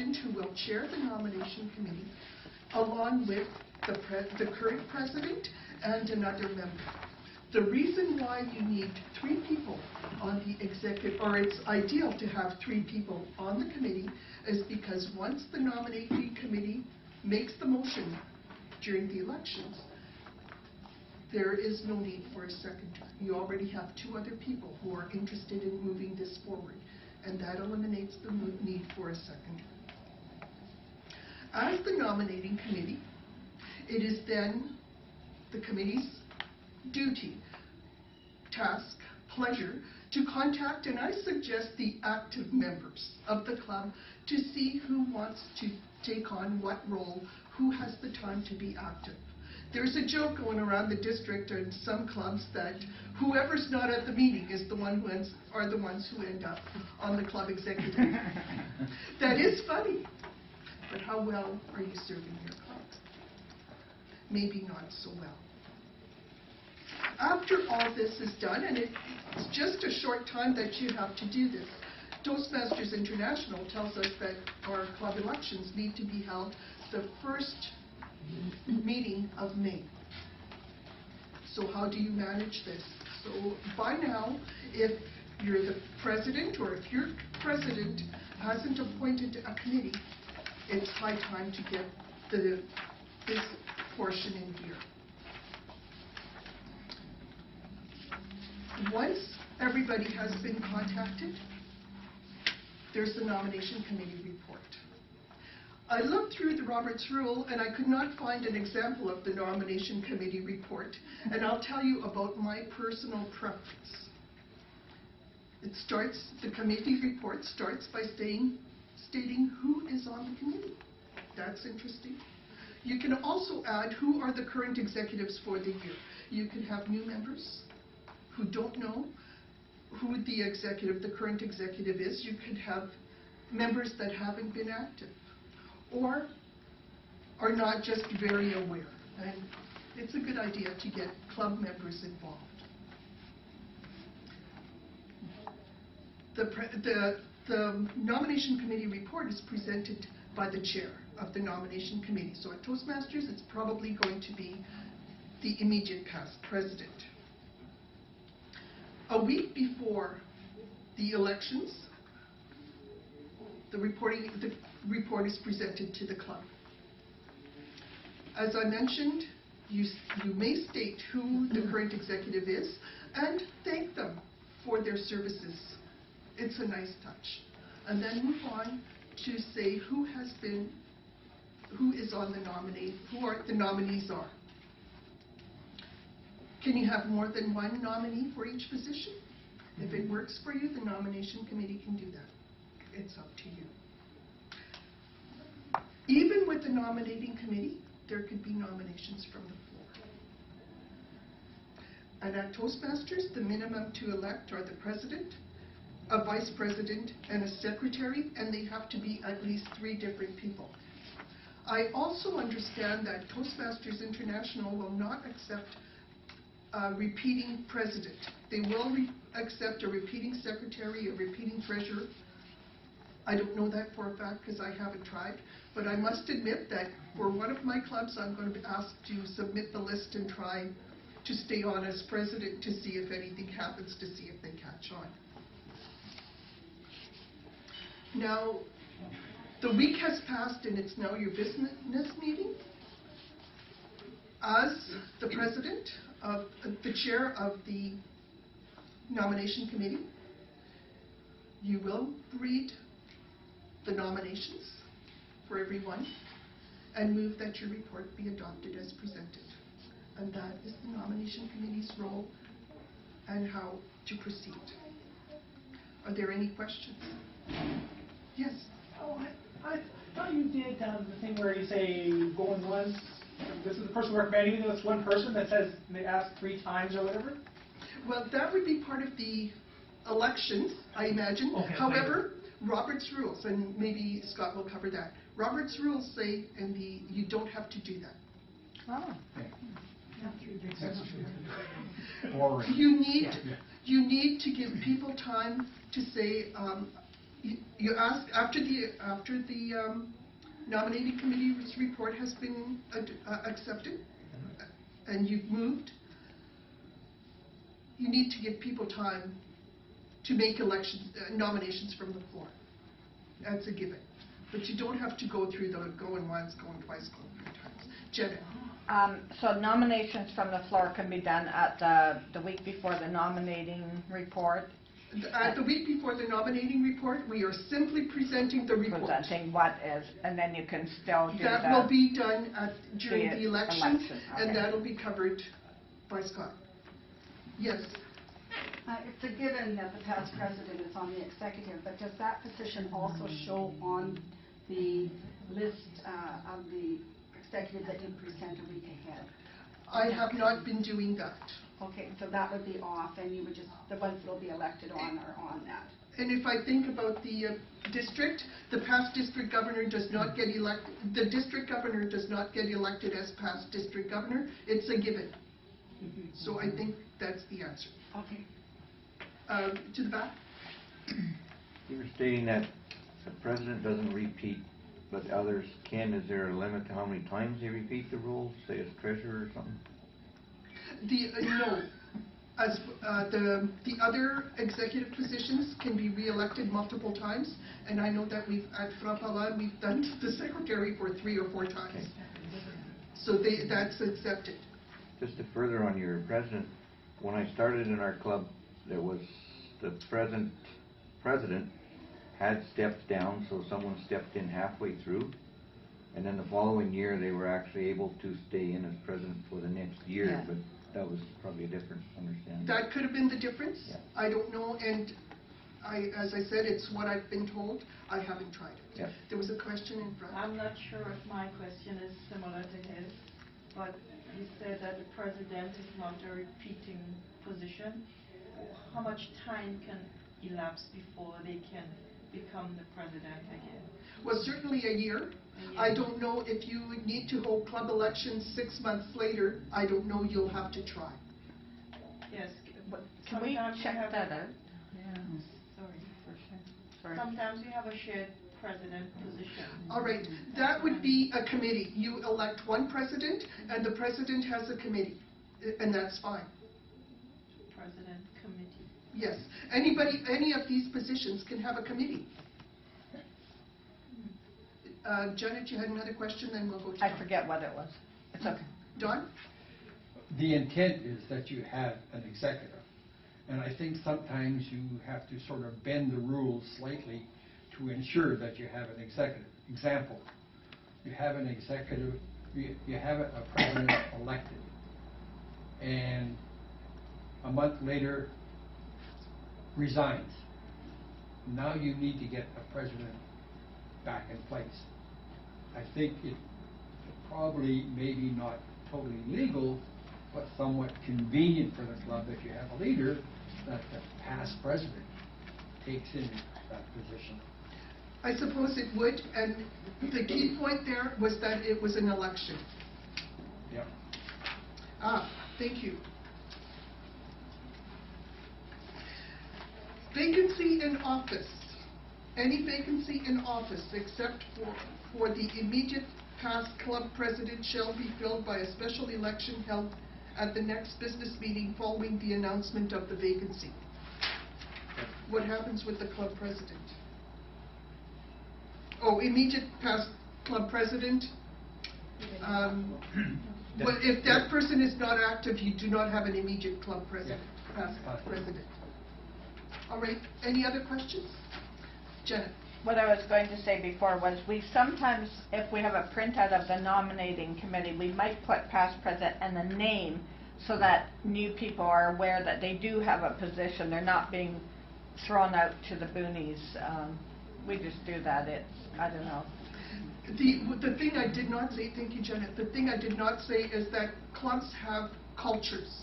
president who will chair the nomination committee, along with the current president and another member. The reason why you need 3 people on the executive, or it's ideal to have 3 people on the committee, is because once the nominating committee makes the motion during the elections, there is no need for a second. You already have 2 other people who are interested in moving this forward, and that eliminates the need for a second. As the nominating committee, it is then the committee's duty, task, pleasure to contact, and I suggest the active members of the club, to see who wants to take on what role, who has the time to be active. There's a joke going around the district and some clubs that whoever's not at the meeting is the one who are the ones who end up on the club executive. That is funny, but how well are you serving your club? Maybe not so well. After all this is done, and it's just a short time that you have to do this, Toastmasters International tells us that our club elections need to be held the first meeting of May. So how do you manage this? So by now, if you're the president, or if your president hasn't appointed a committee, it's high time to get this portion in gear. Once everybody has been contacted, there's the nomination committee report. I looked through the Roberts Rule and I could not find an example of the nomination committee report, and I'll tell you about my personal preference. The committee report starts by stating who is on the committee. That's interesting. You can also add who are the current executives for the year. You can have new members who don't know who the current executive is. You could have members that haven't been active or are not just very aware. And it's a good idea to get club members involved. The nomination committee report is presented by the chair of the nomination committee. So at Toastmasters, it's probably going to be the immediate past president. A week before the elections, the report is presented to the club. As I mentioned, you may state who the current executive is and thank them for their services. It's a nice touch. And then move on to say who is on the nominee, who the nominees are. Can you have more than one nominee for each position? If it works for you, the nomination committee can do that. It's up to you. Even with the nominating committee, there could be nominations from the floor. And at Toastmasters, the minimum to elect are the president, a vice president, and a secretary, and they have to be at least 3 different people. I also understand that Toastmasters International will not accept a repeating president. They will accept a repeating secretary, a repeating treasurer. I don't know that for a fact because I haven't tried, but I must admit that for one of my clubs, I'm going to be asked to submit the list and try to stay on as president to see if anything happens, to see if they catch on. Now, the week has passed and it's now your business meeting. As the president, the chair of the nomination committee, you will read the nominations for everyone and move that your report be adopted as presented. And that is the nomination committee's role and how to proceed. Are there any questions? Yes? Oh, I thought you did the thing where you say going once, this is the person recommending, even though it's one person that says they ask 3 times or whatever? Well, that would be part of the elections, I imagine. Okay, however, Robert's rules, and maybe Scott will cover that. Robert's rules say you don't have to do that. Oh. You need to give people time to say, You ask after the nominating committee's report has been accepted, and you've moved. You need to give people time to make nominations from the floor. That's a given. But you don't have to go through the going once, going twice, going three times. Janet. So nominations from the floor can be done at the week before the nominating report. The week before the nominating report, we are simply presenting the report. Presenting what is, and then you can still do that will be done during the election, okay. and that'll be covered by Scott. Yes. It's a given that the past president is on the executive, but does that position also show on the list of the executive that you present a week ahead? I have not been doing that. Okay, so that would be off, and you would just, the ones that will be elected on are on that. And if I think about the district, the past district governor does not get elected. The district governor does not get elected as past district governor. It's a given. So I think that's the answer. Okay. To the back. You were stating that the president doesn't repeat, but others can. Is there a limit to how many times they repeat the roles, say as treasurer or something? No. As the other executive positions can be re-elected multiple times, and I know that at Frapala we've done the secretary for 3 or 4 times. Okay. So that's accepted. Just to further on your president, when I started in our club, there was the present president had stepped down, so someone stepped in halfway through, and then the following year they were actually able to stay in as president for the next year. Yeah. But that was probably a different understanding. That could have been the difference. Yeah. I don't know, and as I said, it's what I've been told. I haven't tried it. Yeah. There was a question in front. I'm not sure if my question is similar to his, but you said that the president is not a repeating position. How much time can elapse before they can become the president again? Well, certainly a year. I don't know if you would need to hold club elections 6 months later. I don't know. You'll have to try. Yes. Can we Sometimes you check have that a- out? Yeah, Sorry. for sure. Sorry. Sometimes you have a shared president position. All right. That would be a committee. You elect one president, and the president has a committee, and that's fine. President committee. Yes. Any of these positions can have a committee. Janet, you had another question, then we'll go to I Don. forget what it was. It's okay. Don? The intent is that you have an executive. And I think sometimes you have to sort of bend the rules slightly to ensure that you have an executive. Example, you have an executive, you have a president elected, and a month later resigns. Now you need to get a president back in place. I think it probably maybe not totally legal, but somewhat convenient for the club if you have a leader that the past president takes in that position. I suppose it would, and the key point there was that it was an election. Yep. Thank you. Vacancy in office. Any vacancy in office except for the immediate past club president shall be filled by a special election held at the next business meeting following the announcement of the vacancy. What happens with the club president? Oh, immediate past club president. But if that person is not active, you do not have an immediate club president, past president. All right, any other questions? Janet? What I was going to say before was we sometimes, if we have a printout of the nominating committee, we might put past president and the name so that new people are aware that they do have a position. They're not being thrown out to the boonies. We just do that. I don't know. The thing I did not say, thank you, Janet, the thing I did not say is that clubs have cultures.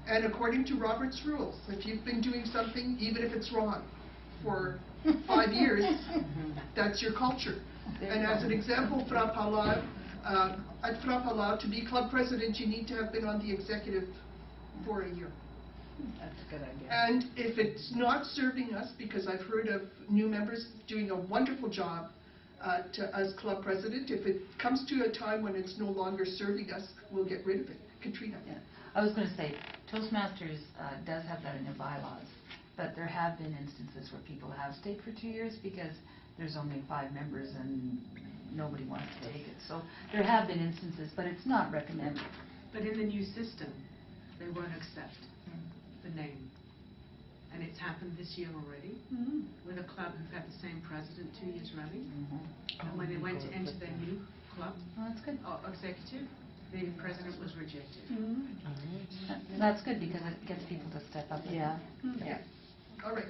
And according to Robert's rules, if you've been doing something, even if it's wrong, for 5 years, that's your culture. And as an example, at Frapala, to be club president, you need to have been on the executive for a year. That's a good idea. And if it's not serving us, because I've heard of new members doing a wonderful job as club president, if it comes to a time when it's no longer serving us, we'll get rid of it. Katrina? Yeah. I was going to say, Toastmasters does have that in their bylaws, but there have been instances where people have stayed for 2 years because there's only 5 members and nobody wants to take it. So there have been instances, but it's not recommended. But in the new system, they won't accept the name. And it's happened this year already, with a club who've had the same president 2 years running. And when they went to enter their new club, Well, that's good. executive, the president was rejected. That's good because it gets people to step up. Yeah. All right.